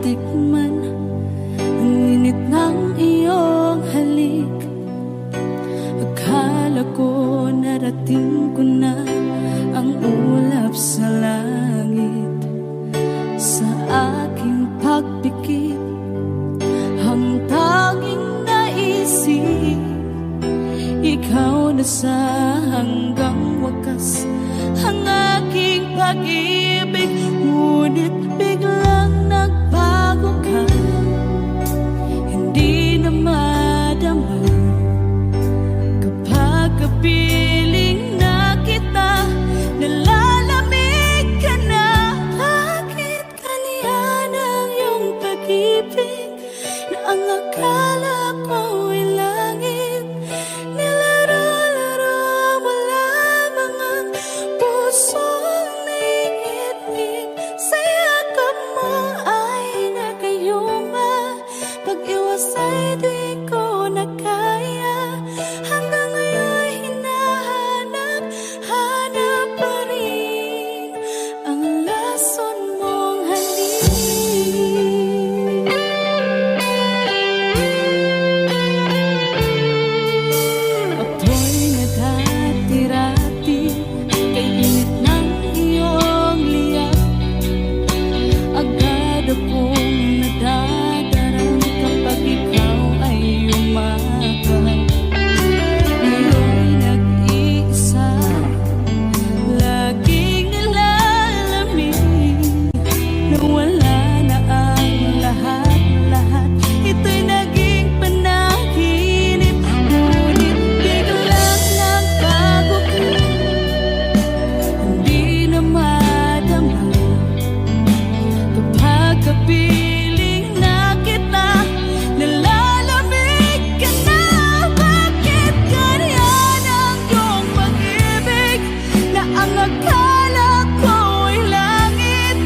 matikman ang init ng iyong halik. Akala ko narating ko na ang ulap sa langit. Sa aking pagpikit, ang tanging naisip, ikaw na sa hanggang wakas ang aking pag-ibig. Ngunit biglang nagbago ka, hindi na madama kapag kapiling na kita. Nalalamig ka na. Bakit kaniyan ang iyong pag-ibig na ang akala ko ay langit? Nilaro-laro mo lamang ang pusong naiinig. Sa yakap mo ay nagayuma, pag-iwas ay di ko na kaya. Hanggang ngayon hinahanap, hanap pa rin ang lason mong halik. Ako'y naghatirati kay init ng iyong liyak. Agad akong nadadarang kapag ikaw ay umaga. Ngayon nag-iisa, laging nilalamig. Nawala na ang lahat-lahat, ito'y naging panaginip. Ngunit biglang nagbago ka, hindi na madama kapag kapiling na kita. Nalalamig ka na. Bakit ganyan ang iyong pag-ibig na ang akala ko ay langit?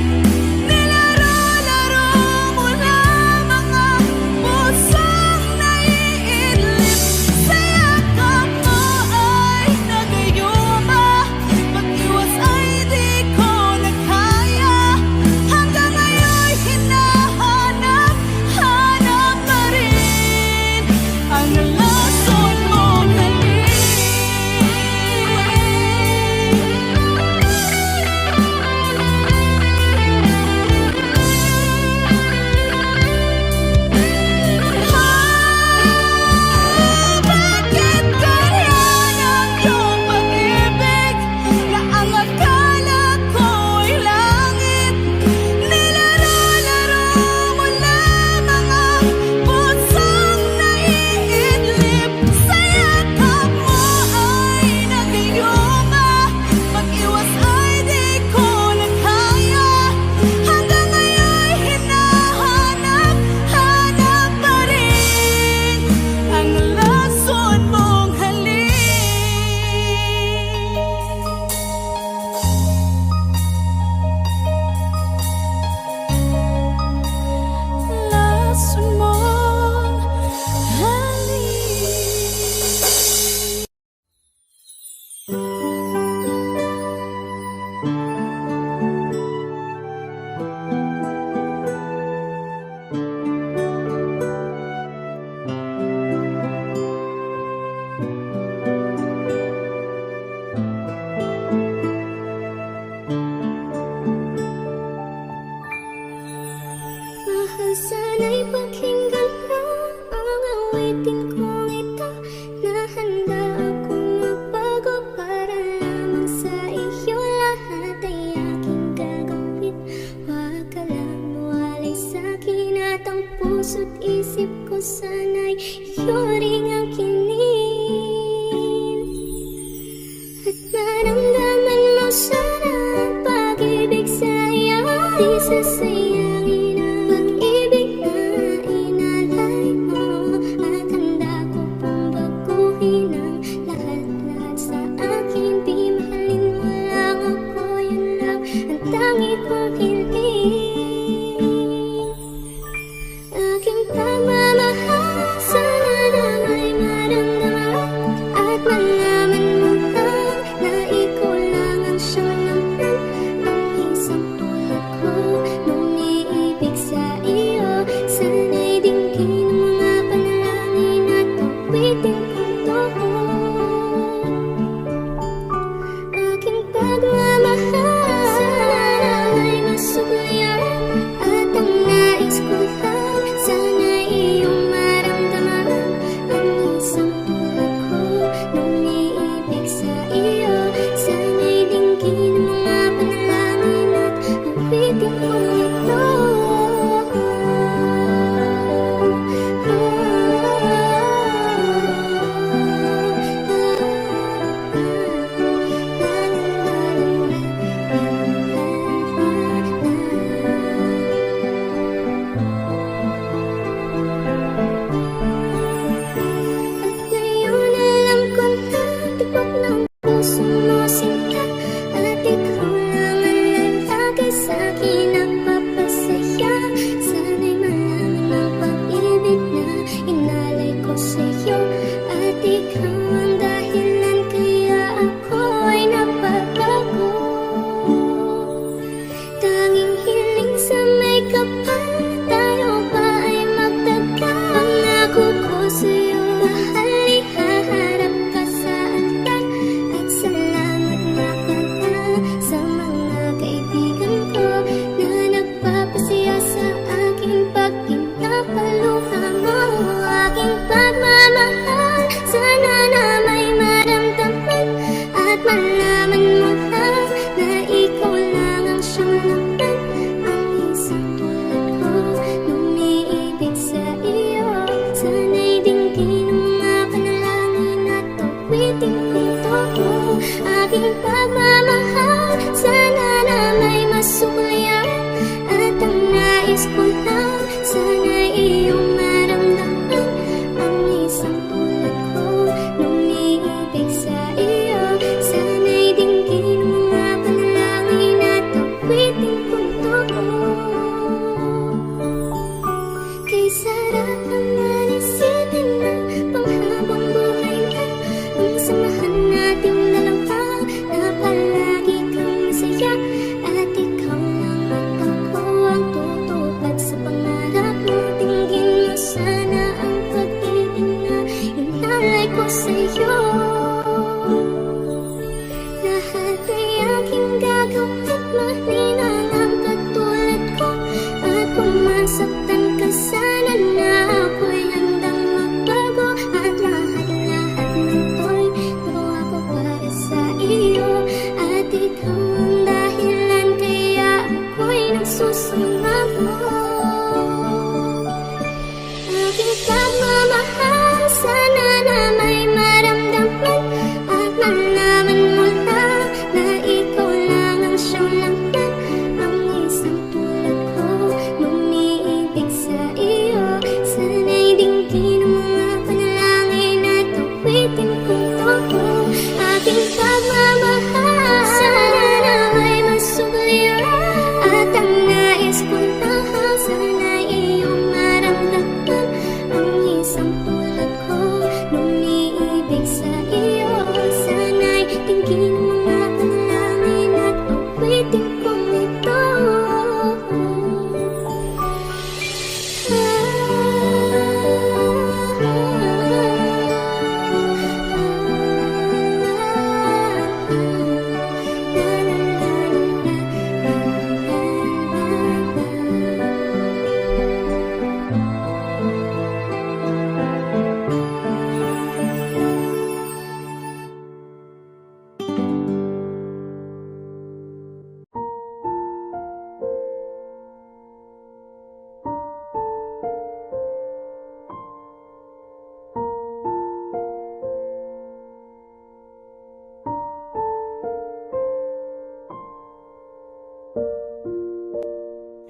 Nilaro-laro mo lamang ang pusong naiidlip. Sa yakap mo ay nagayuma, pag-iwas ay di ko na kaya. Hanggang ngayon hinahanap, hanap pa rin ang lason mong halik. Bakit ganyan ang iyong pag-ibig na ang akala ko ay langit? Nilaro-laro mo lamang ang pusong naiidlip. Sa yakap mo ay nagayuma, pag-iwas ay di ko na kaya. Hanggang ngayon hinahanap, hanap pa rin ang lason mong halik. Lason mong Mahal, sana'y pakinggan mo ang awitin kong ito, na handa akong magbago para lamang sa iyo. Lahat ay aking gagawin, huwag ka lang mawalay sa'kin. At ang puso't isip ko sana'y iyo ring angkinin. At maramdaman mo sana ang pag-ibig sa iyo. Di sasayangin ang pag-ibig na inalay mo. At handa ko pong baguhin ang lahat-lahat sa akin. Di mahalin mo lang ako, yun lang ang tangi kong hiling. Aking pagmamahal sana na may maramdaman, at malaman mo lang na ikaw lang ang siyang naman. Ang isang tulad ko nung niibig sa iyo. maninang ang katulad ko. At kung masaktan ka sana na ako'y handang magbago. At lahat-lahat ng to'y nagawa ko para sa iyo. At ikaw ang dahilan kaya ako'y nagsusumamo. Aking pagmamahal, sana na may maramdaman. At nalaman mo lang na ikaw lang ang siyang laman. Ang isang tulad ko, lumiibig sa iyo. Sana'y dinggin ang mga panalangin at awitin kong todo. Aking pagmamahal, sana na may masugliran. At ang nais kong tahal, sana'y iyong maramdaman. Ang isang tulad ko, lumiibig sa iyo. Sana'y dinggin ang mga panalangin at awitin kong ito.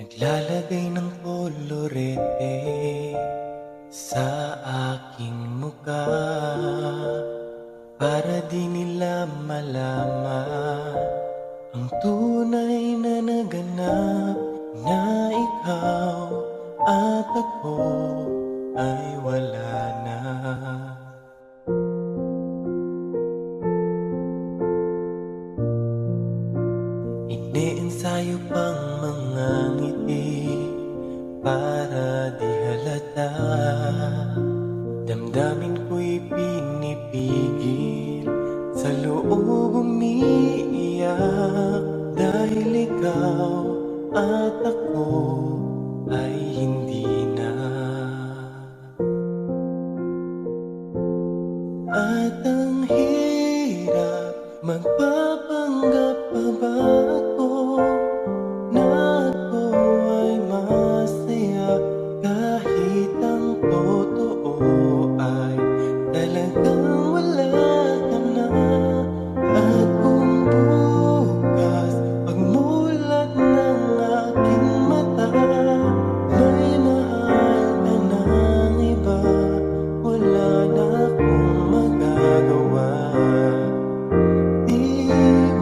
Naglalagay ng kolorete sa aking mukha para di nila malaman ang tunay na naganap, na ikaw at ako ay wala na. Ine-ensayo pang mga ngiti para di halata. Damdamin ko'y pinipigil, sa loob umiiyak. Dahil ikaw at ako ay hindi na. At ang hirap, magpapanggap pa ba ako na ako ay masaya kahit ang totoo ay talagang wala ka na. At kung bukas pagmulat ng aking mata may mahal ka ng iba, wala na akong magagawa. Di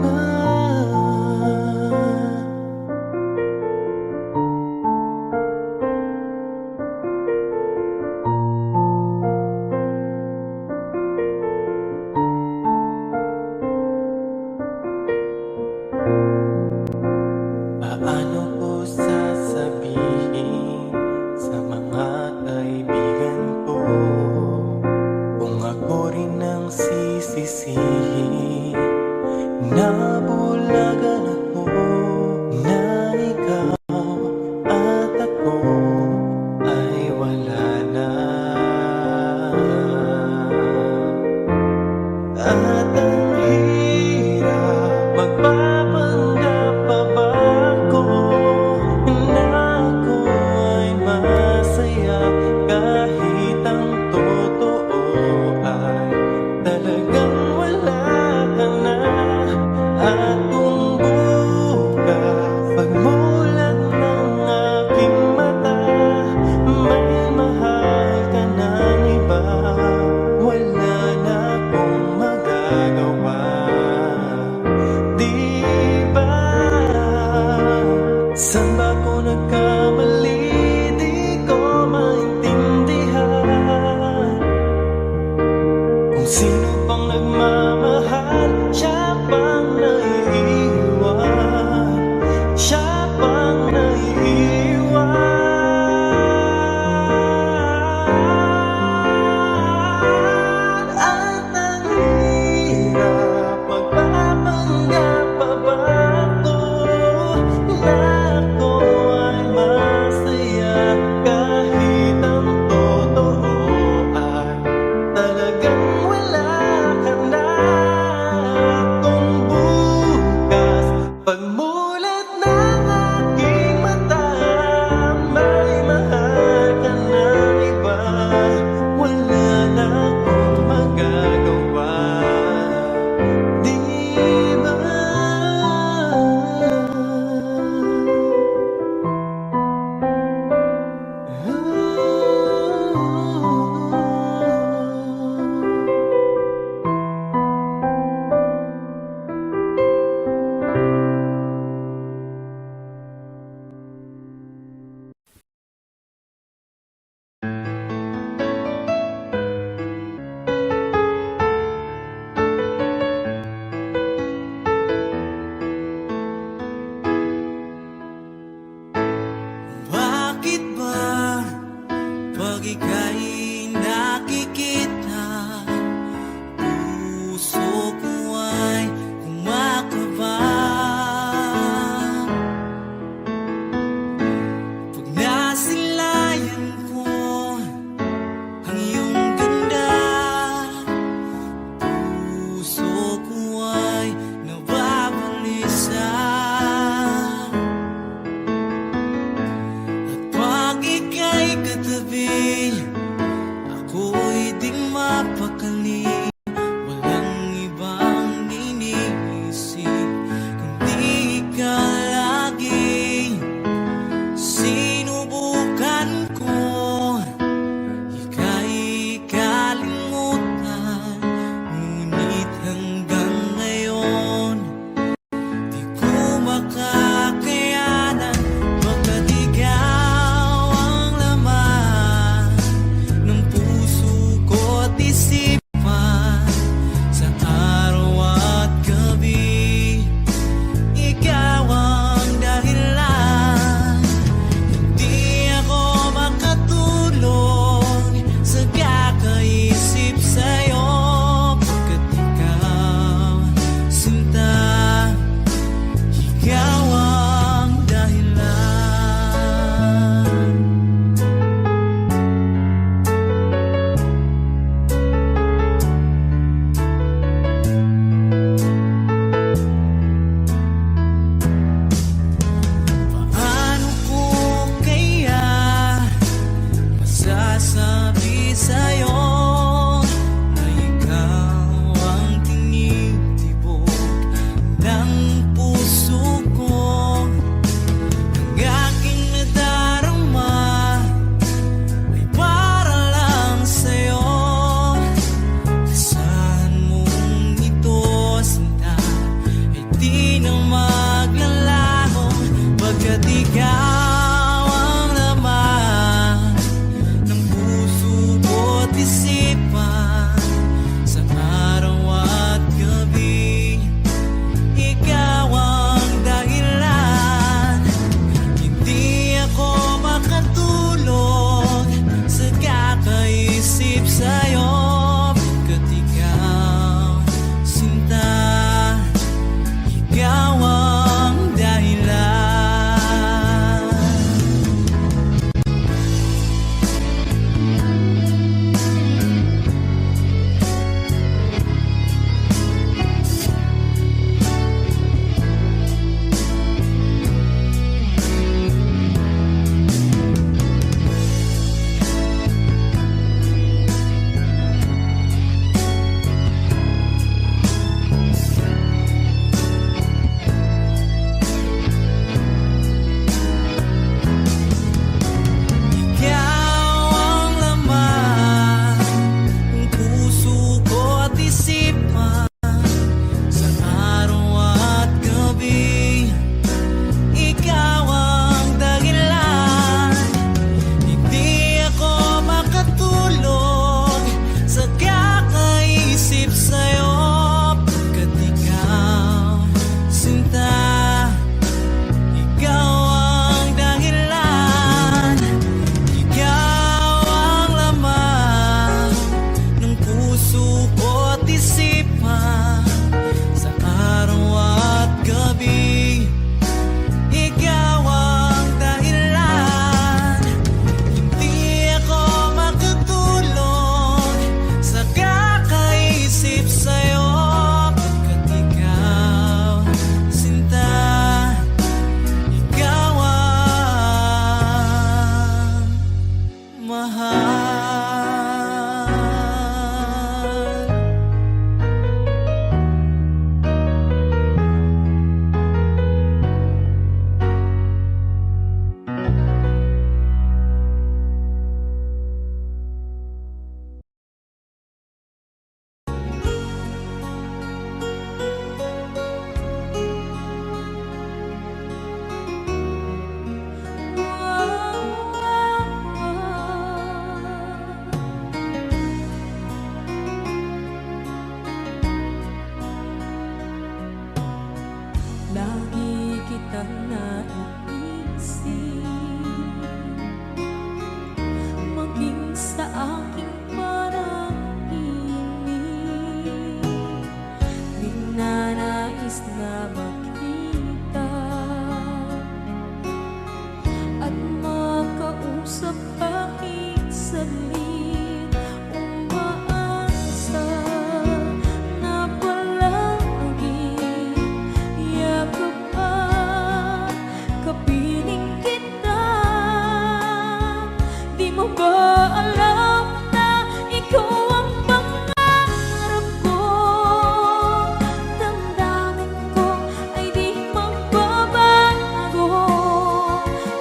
ba nang maglalaho, pagkat ikaw ang laman ng puso ko't isipan. Sa araw at gabi, ikaw ang dahilan. Hindi ako makatulog sa kakaisip sa'yo, pagkat ikaw, sinta, ikaw ang dahilan. Ikaw ang laman ng puso ko't isipan. Sa araw at gabi, ikaw ang dahilan. Hindi ako makatulog sa kakaisip sa'yo, pagkat ikaw, sinta, ikaw ang dahilan. Ikaw ang laman ng puso ko't isipan. Sa araw at gabi, ikaw ang dahilan. Hindi ako makatulog sa kakaisip sa'yo, pagkat ikaw, sinta, ikaw ang mahal. Lagi kitang naiisip, maging sa aking panaginip. Ninanais na makita at makausap kahit saglit. Umaasa na palagi yakap at kapiling kita. Di mo ba alam na ikaw ang pangarap ko? Damdamin ko ay di magbabago.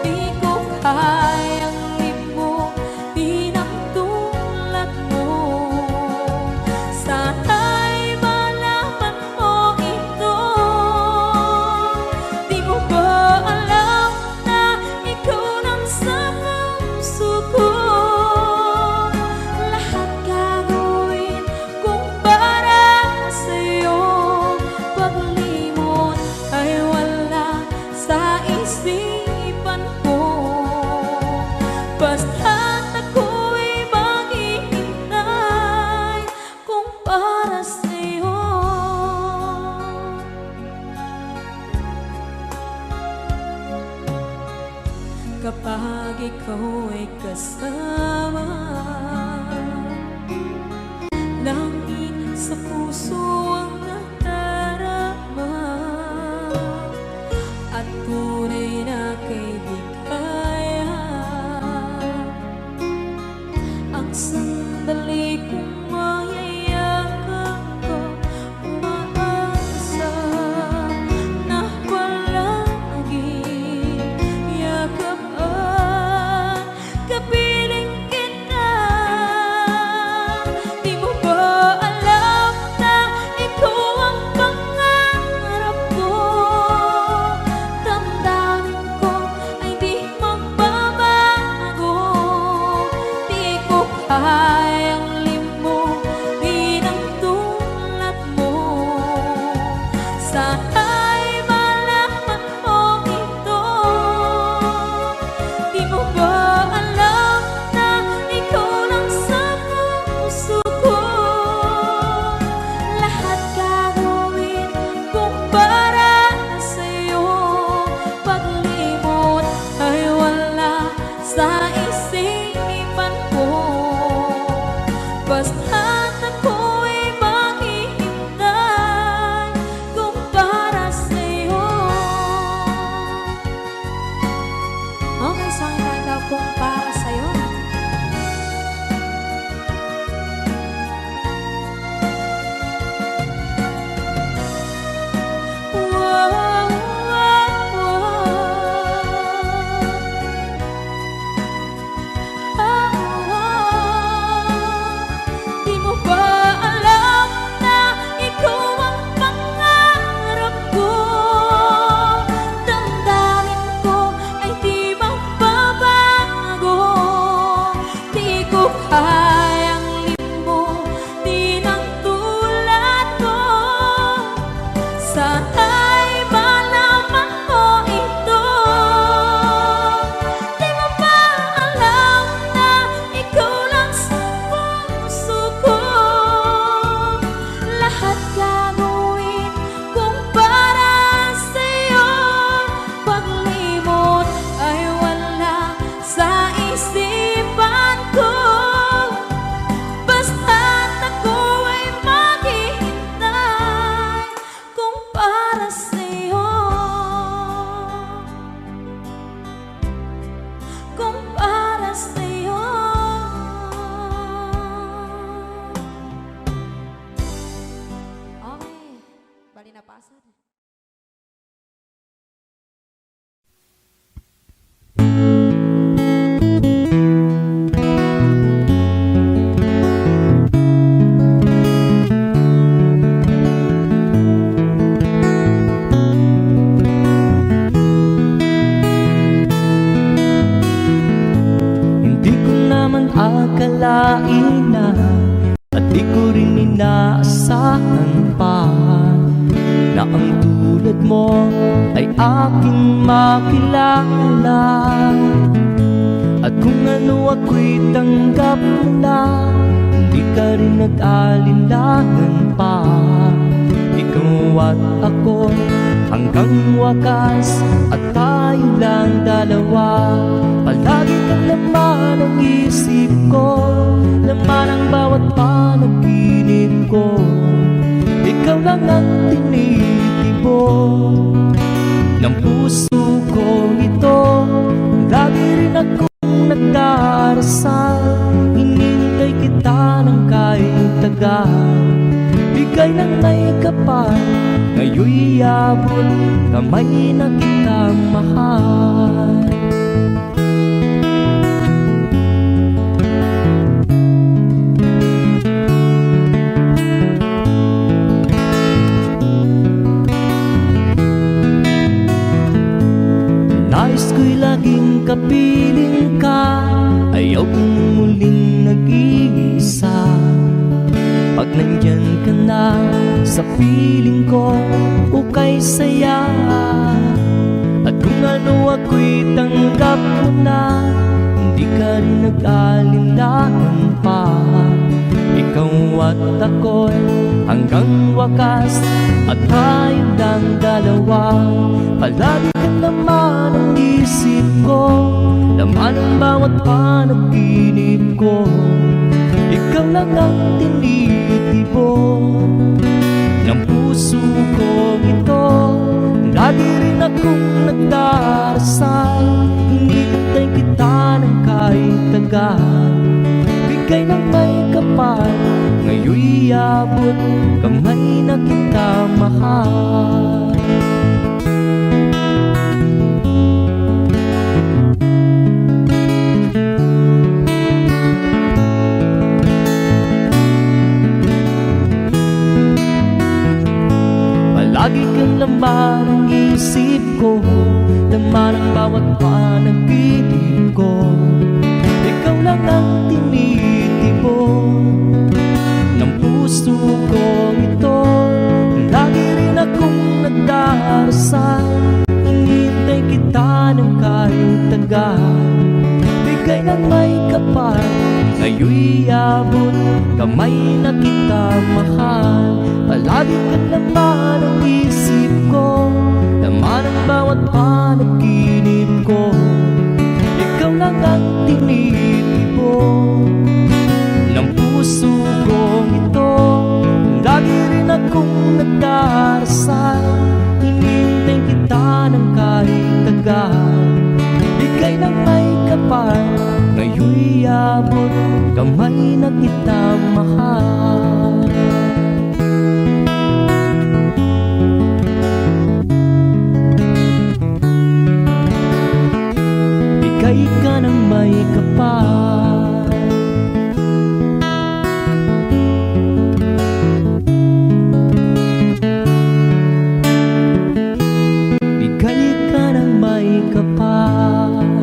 Di ko kayang limutin ang tulad mo. Sana'y malaman mo ito. Di mo ba alam na ikaw nang sa puso ko? Lahat gagawin kung para sa'yo. Paglimot ay wala sa isipan ko. Basta't ako'y maghihintay kung para sa'yo. Kapag ikaw ay kasama, langit sa puso ang nadarama, at tunay na kaibigan. Ang sandali kong mayayakap ko, umaasa na palagi yakap at kapiling kita. Di mo ba alam na akalain na, at di ko rin inaasahan pa, na ang tulad mo ay aking makilala. At kung ano ako'y tanggap mo na, hindi ka rin nag-alinlangan pa. Ikaw at ako hanggang wakas, at tayo lang dalawa. Palagi kang laman ng isip ko, laman ang bawat panaginip ko. Ikaw lang ang tinitibok ng puso ko ito. Lagi rin akong nagdarasal, hinintay kita ng kahit tagal. Bigay ng may kapal, ngayon'y abot kamay na kita mahal. Nais ko'y laging kapiling ka, ayaw kong muling nag-iisa. Pag nandyan ka na sa piling ko, ukay saya. At kung ano ako'y tanggap mo na, hindi ka rin nag-alinlangan pa. Ikaw at ako'y hanggang wakas, at tayo lang dalawa. Palagi ka naman ang isip ko, laman ang bawat panaginip ko. Ikaw lang ang tinitibok ng puso ko ito. Lagi rin akong nagdarasal, hinintay kita ng kahit tagal. Bigay ng may kapal, ngayon'y abot kamay na kita mahal. Lagi kang laman ng isip ko, laman ang bawat panaginip ko. Ikaw lang ang tinitibok ng puso ko ito. Lagi rin akong nagdarasal, hinintay kita ng kahit tagal. Bigay ng may kapal, ngayon'y abot kamay na kita mahal. Palagi ka naman ang isip ko, laman ang bawat panaginip ko. Ikaw lang ang tinitibok ng puso ko ito. Lagi rin akong nagdarasal, hinintay kita ng kahit tagal. Bigay ng may kapal, ngayon'y abot kamay na kita mahal. Bigay ka ng may kapal, bigay ka ng may kapal.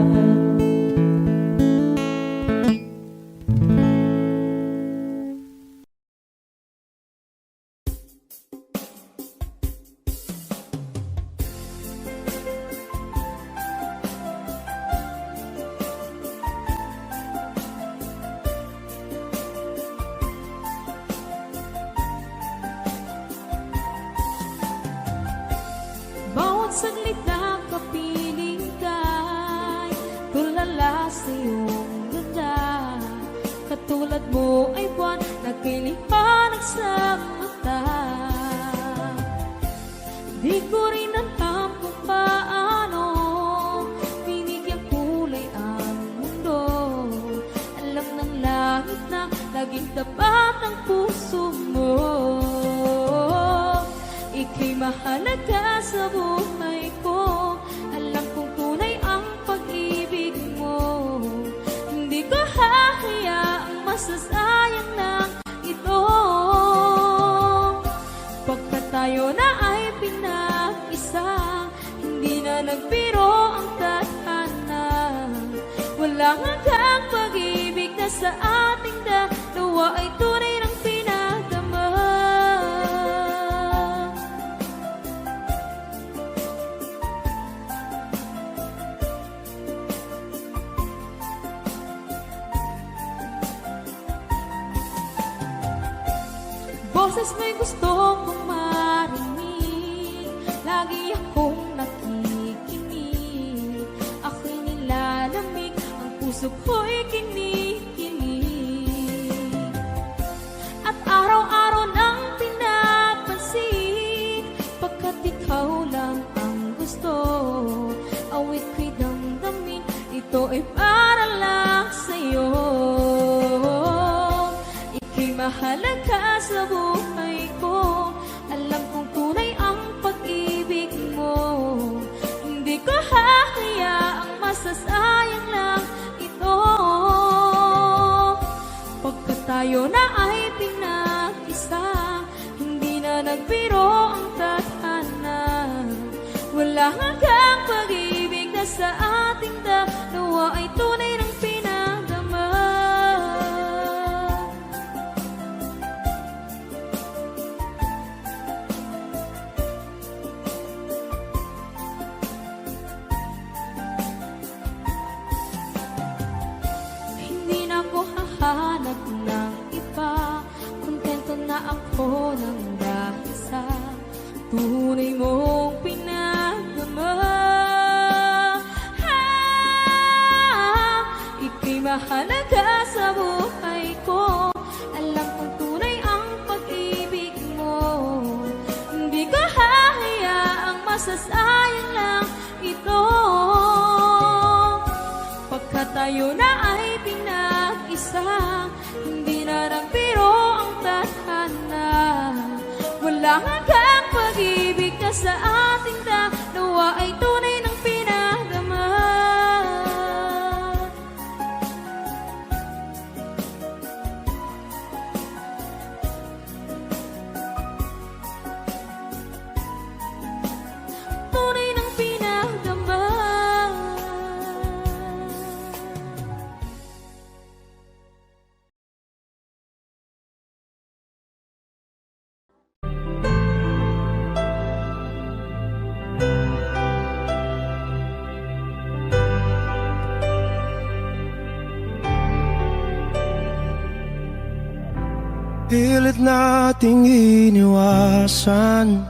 Bawat saglit na kapiling ka'y tulala sa iyong ganda. Katulad mo ay buwan na kiliwanag sa mata. Di ko rin alam kung paano binigyan kulay ang mundo. Alam ng langit na laging tapat ang puso mo. Ika'y mahalaga sa buhay ko. Alam kong tunay ang pag-ibig mo. Hindi ko hahayaang masasayang ng ito. Pagkat tayo na ay pinag-isa, hindi na nagbiro ang tadhana. Walang hanggang pag-ibig na na sa ating dalawa ay tunay ng pinagdama. Boses mo'y gusto kong marinig, lagi akong nakikinig. Ako'y nilalamig, ang puso ko'y kinikilig. At araw-araw nang pinapansin, pagkat ikaw lang ang gusto. Awit ko'y damdamin, ito ay para lang sa'yo. Ika'y mahalaga sa buhay ko, alam kong tunay ang pag-ibig mo. Hindi ko hahayaang masasayang lang ito. Pagkat tayo na ay pinag-isa, hindi na nagbiro ang tadhana. Wala hanggang pag-ibig na sa ating dalawa ay tunay ng pinagdama. Hindi na ako hahanap ng iba, kontento na ako ng dahil sa tunay mong pinagdama. Ika'y mahalaga sa buhay ko, alam kong tunay ang pag-ibig mo. Hindi ko hahayaang masasayang lang ito. Pagkat tayo na ay pinag-isa, hindi na nagbiro ang tadhana. Wala hanggang pag-ibig na sa ating dalawa ay tunay ng pinagdama. Tunay ng pinagdama. Pilit nating iniwasan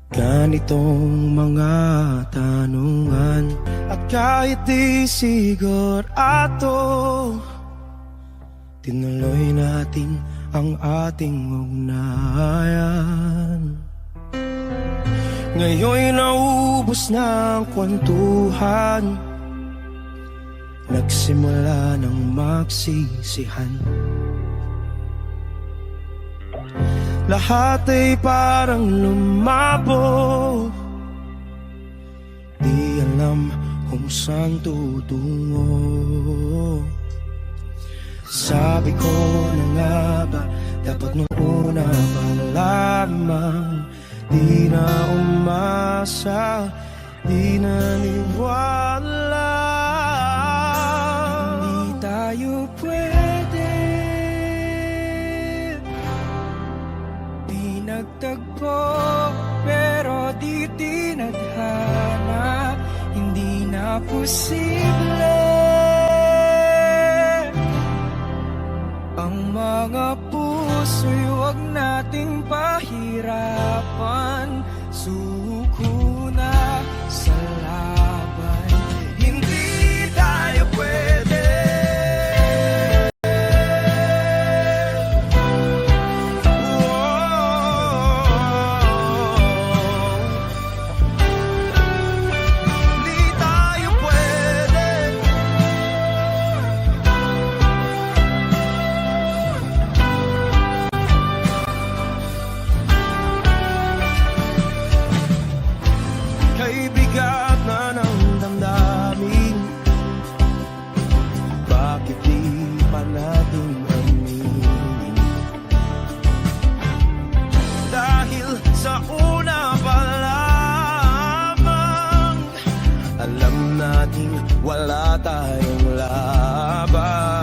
ganitong mga tanungan. At kahit di sigurado, tinuloy natin ang ating ugnayan. Ngayon'y naubos na ang kwentuhan, nagsimula ng magsisihan. Lahat ay parang lumabo, di alam kung saan tutungo. Sabi ko na nga ba, dapat nung una pa lamang, di na umasa, di naniwala. Hindi tayo pwede, di nagtagpo, pero di tinadhana. Hindi na posible ang mga puso'y huwag nating pahirapan. Suko na sa laban, hindi tayo pwede. Hindi tayo pwede. Kay bigat na ng damdamin, bakit di pa natin aminin? Dahil sa una pa lamang, alam nating wala tayong laban.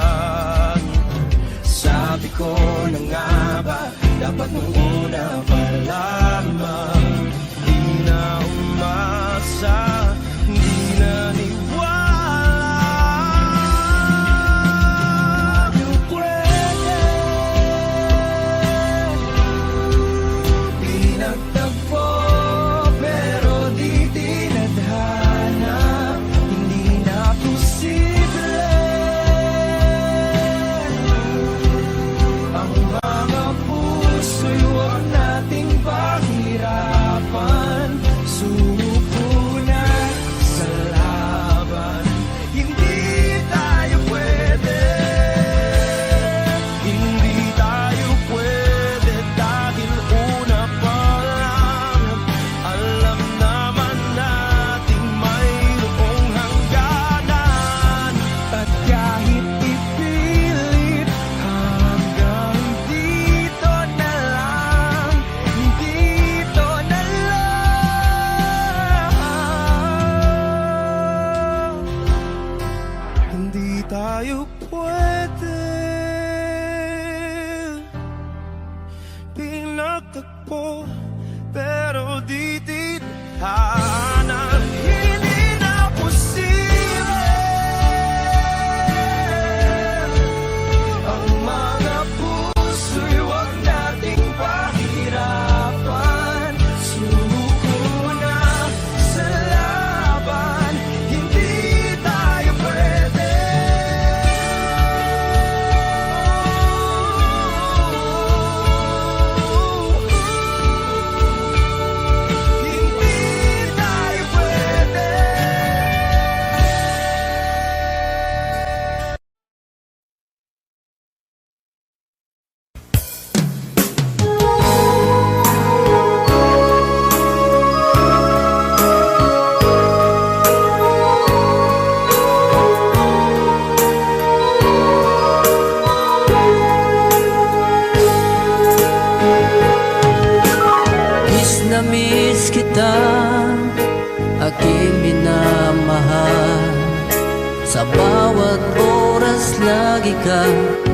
Sa bawat oras lagi ka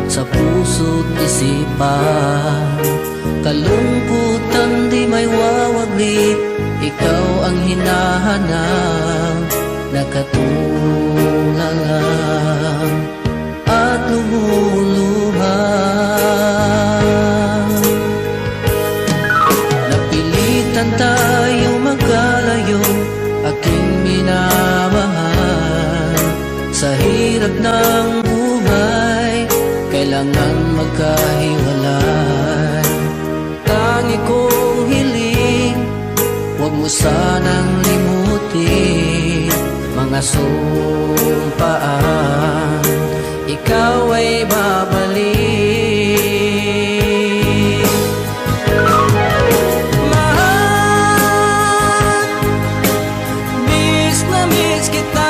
sa puso't isipan. Kalungkutan di may wawaglit, ikaw ang hinahanap. Nakatulala at lumuluha. Napilitan tayo magkalayo, aking minamahal. Sa hirap ng buhay, kailangan magkahiwalay. Tangi kong hiling, huwag mo sanang limutin mga sumpaan, ikaw ay babalik. Mahal, miss na miss kita.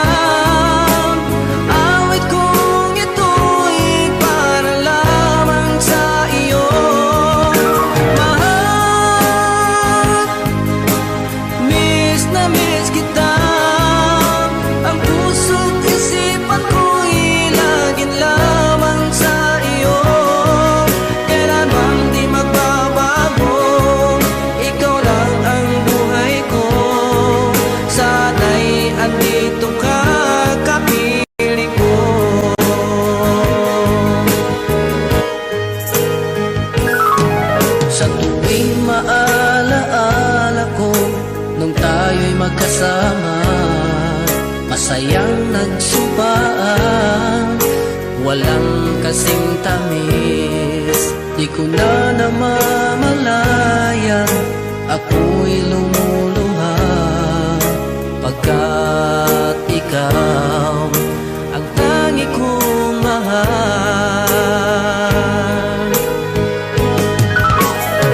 Awit kong ito'y para lamang sa iyo. Mahal, miss na miss kita. Ang puso't isipan ko'y laging lamang sa iyo. Kailanman di magbabago, ikaw lang ang buhay ko. Sana'y andito ka, kapiling ko. Sa tuwing maalaala ko nung tayo'y magkasama, masayang nagsumpaan, walang kasing tamis. Di ko na namamalayan, ako'y lumuluha, pagkat ikaw ang tangi kong mahal.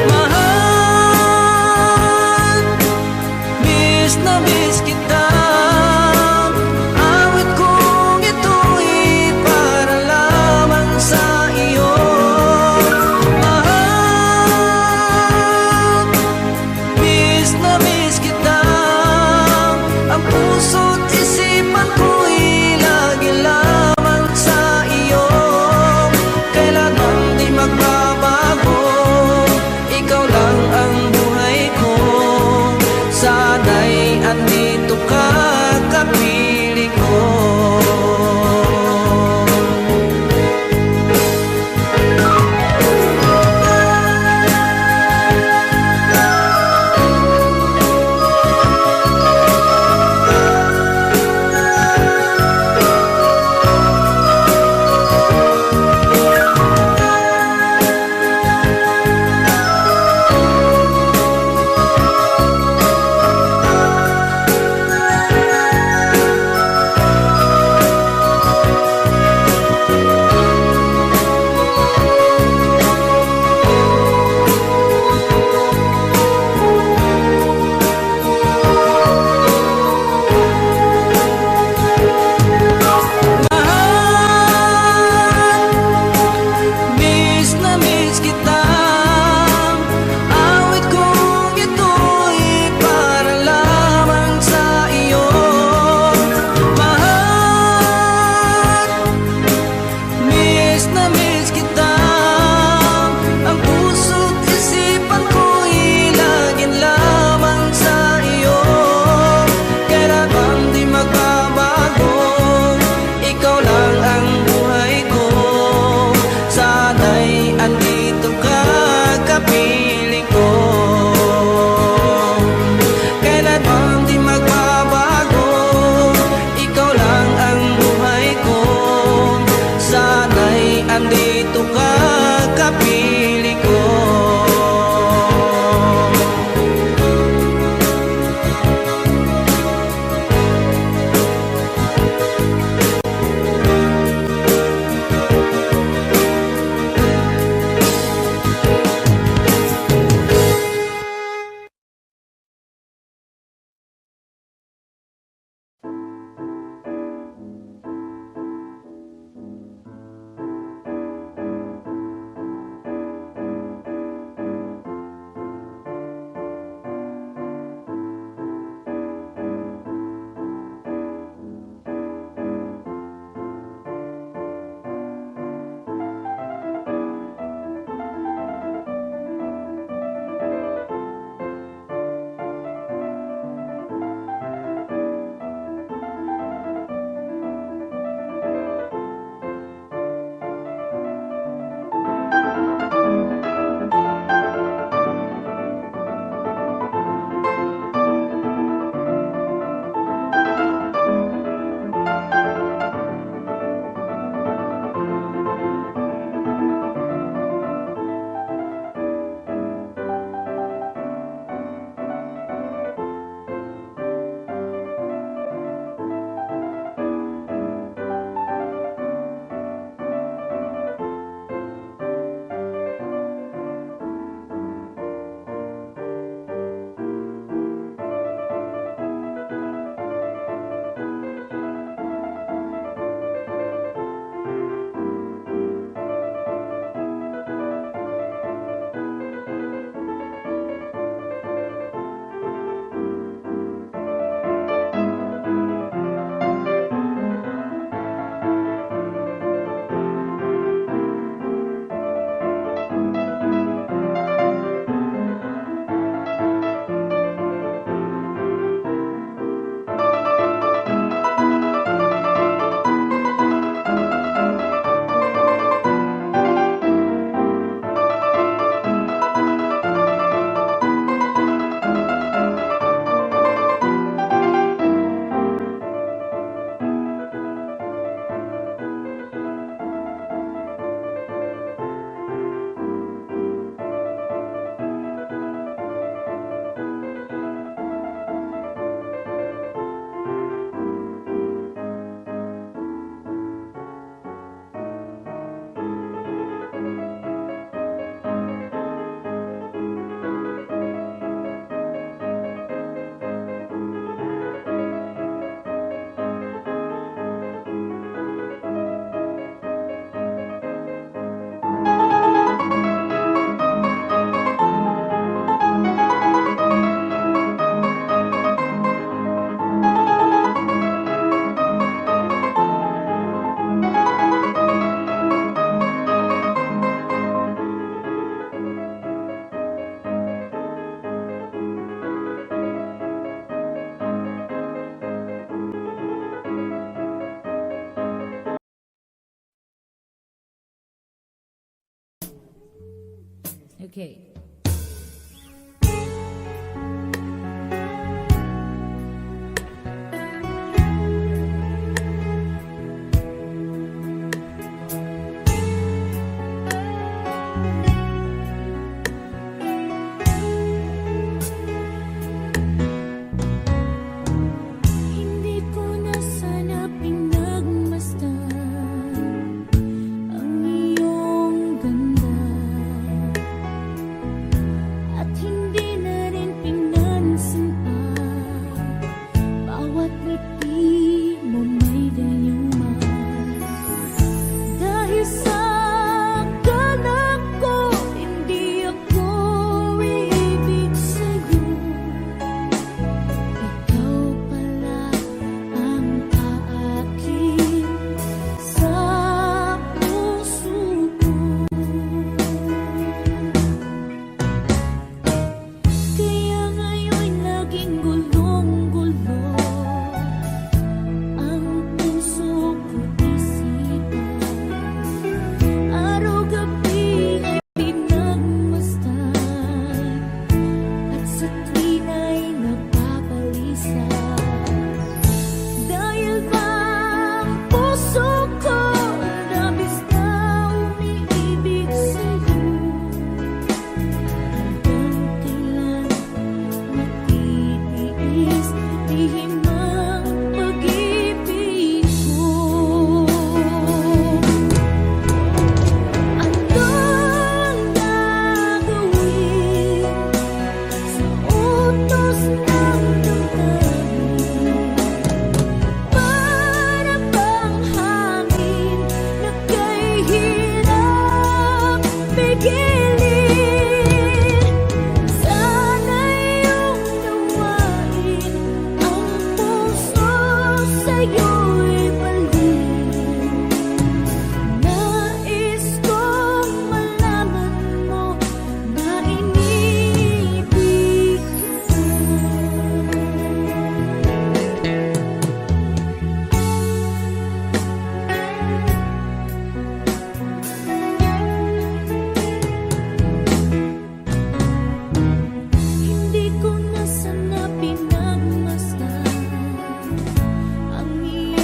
Mahal, miss na miss kita. Awit kong ito'y para lamang sa iyo. Mahal, miss na miss kita. Ang puso't isipan ko'y lagi lamang sa iyo. Kailanman di magbabago, ikaw lang ang buhay ko. Sana'y andito ka, kapiling ko. Okay. Hindi ko na sana pinagmasdan ang iyong ganda, at hindi na rin pinansin pa bawat ngiti mo may ganyang mahal. Dahil sa akala ko hindi ako iibig sa'yo, ikaw pala ang aakin sa puso ko. Kaya ngayon laging gulong-gulo ang puso ko isipan. Araw-gabi ay pinagmasdan, at sa tuwin ay napabalisa. Dahil ba ang puso ko labis na umiibig sa'yo, hanggang kailan matitiis lihim ang pag-ibig ko? Anong gagawin sa utos ng damdamin? Para bang hangin na kay hirap pigilin? Sana iyong nawain ang puso sa'yo'y balik. Nais kong malaman mo na iniibig kita. Hindi ko na sana pinagmasdan ang iyong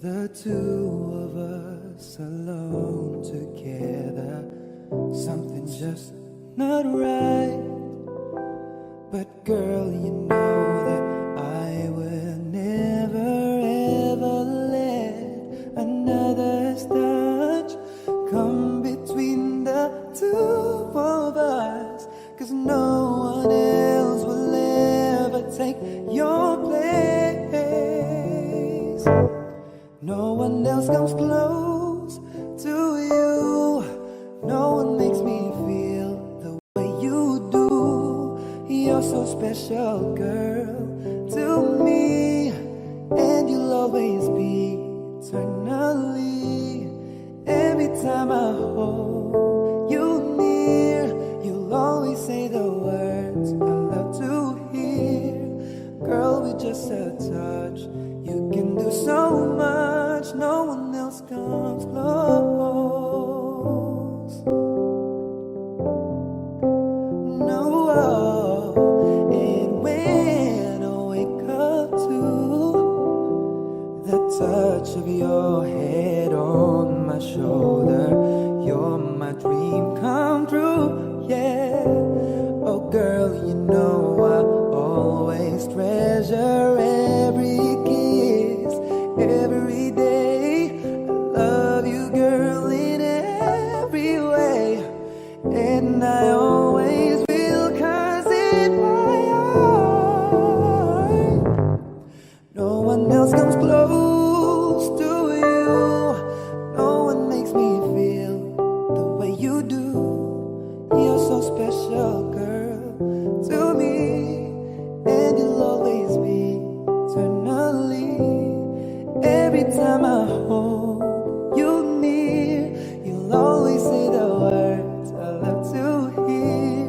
the two of us alone together. Something's just not right. But girl, you know that I will never ever let another's touch come between the two of us. 'Cause no one else will ever take your place. No one else comes close to you. No one makes me feel the way you do. You're so special, girl, to me. And you'll always be eternally. Every time I hold you near, you'll always say the words I love to hear. Girl, with just a touch, you can do so much. No one else comes close. No, and when I wake up to the touch of your head on my shoulder, you're my dream come true, yeah. Oh girl, you know I always treasure every kiss, every day. I love you, girl, in every way. And I always will, 'cause in my heart no one else comes close to you. No one makes me feel the way you do. You're so special, girl, to me. And you'll always be eternally. Every time I hold you near, you'll always say the words I love to hear.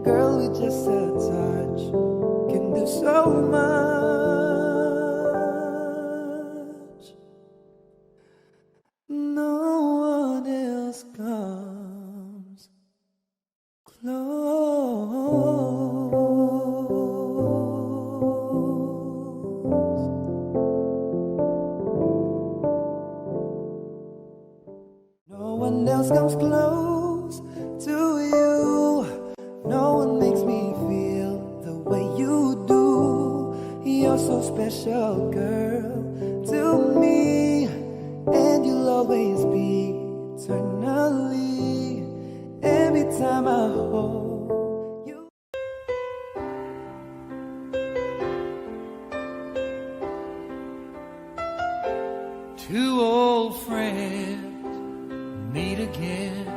Girl, with just a touch, can do so much. No one else comes close. No one else comes close to you. No one makes me feel the way you do. You're so special, girl, to me. And you'll always be eternally. Every time I hold you. Two old friends meet again,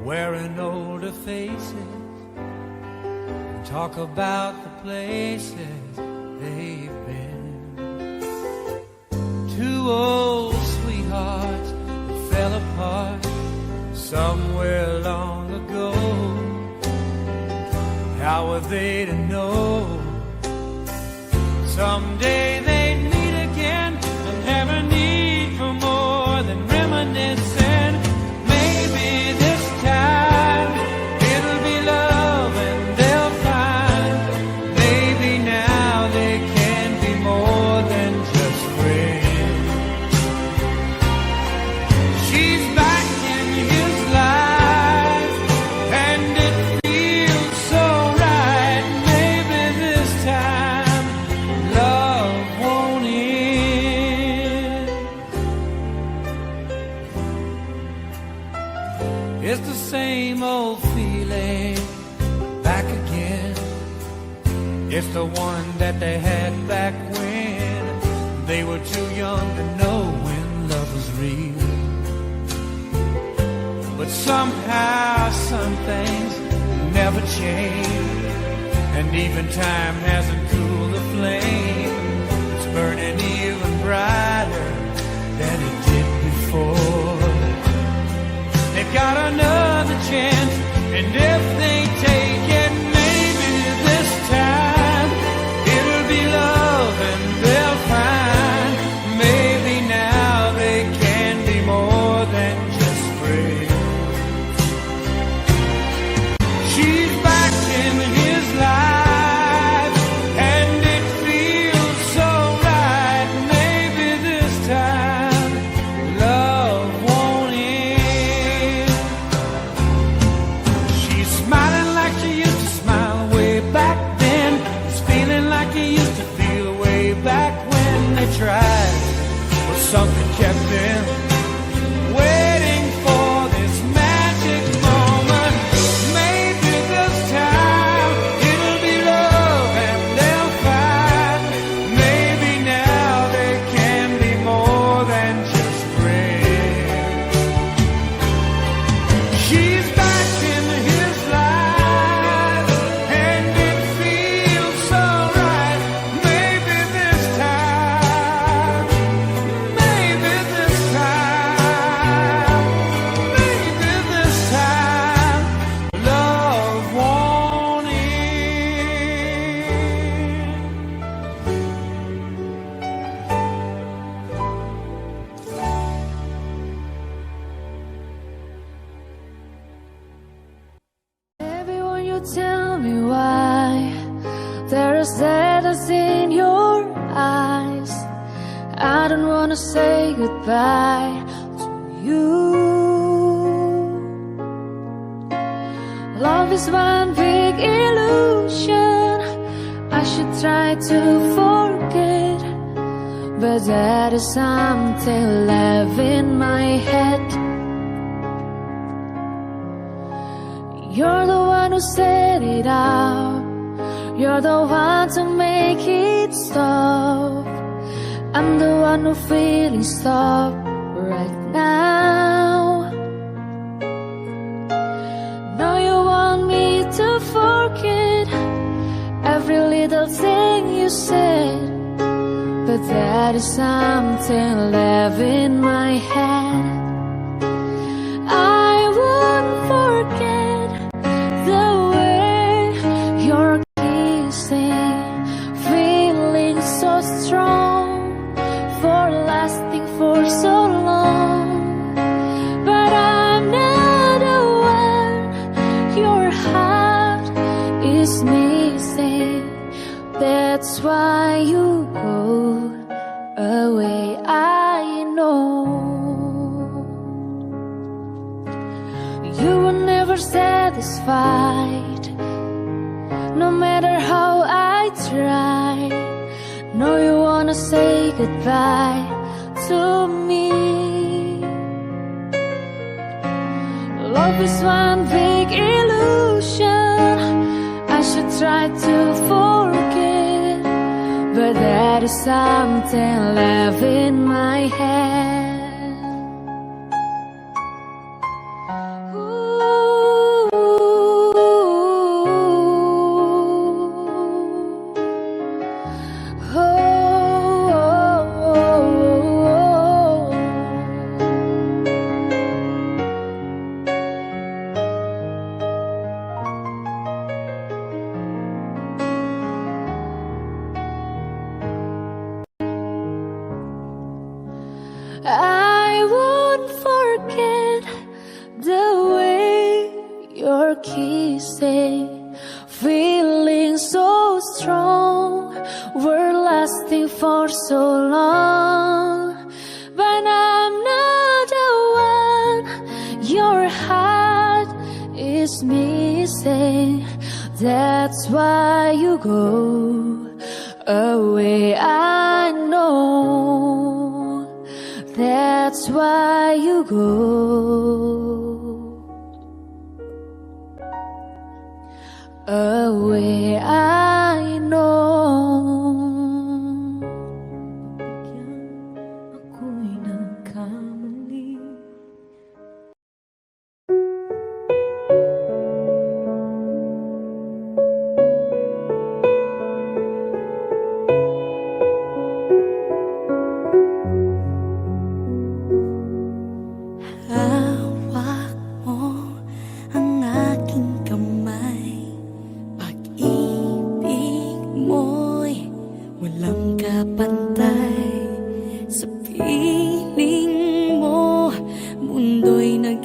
wearing older faces, talk about the places they've been. Two old sweethearts that fell apart somewhere long ago. How were they to know someday they'd meet again and have a need for more than reminiscing? Maybe this time it'll be love and they'll find. Maybe now they can be more than just friends. She's back in his life and it feels so right. Maybe this time love won't end. It's the same old feeling back again. It's the one that they had back when they were too young to know when love was real. But somehow some things never change, and even time hasn't cooled the flame. It's burning even brighter than it did before. They've got another chance, and if they take it, maybe this time it'll be love and they'll find. Maybe now they can be more than just friends. She's back in his life and it feels so right. Maybe this time something kept them waiting for this magic moment. Maybe this time it'll be love and they'll find. Maybe now they can be more than just friends. She's back in his life and it feels so right. Maybe this time, maybe this time, maybe this time, love won't end. Everyone, you tell me why there is sadness in your eyes. I don't wanna say goodbye to you. Love is one big illusion. I should try to forget, but that is something left in my head. You're the one who set it up. You're the one to make it stop. I'm the one who feeling stop right now. Now you want me to forget every little thing you said, but that is something left in my head. I won't forget the way you're kissing, feeling so strong, for lasting for so long. But I'm not the one your heart is missing. That's why you go away, I know. You were never satisfied, no matter how I try. No, you wanna say goodbye to me. Love is one big illusion. I should try to forget, but that is something left in my head. I won't forget the way you're kissing, feeling so strong, we're lasting for so long. But I'm not the one your heart is missing. That's why you go away, I know. That's why you go away, I know. Ako'y nagkamali. Hawak mo ang aking kamay. Pag-ibig mo'y walang kapantay. Sa piling mo, mundo'y nag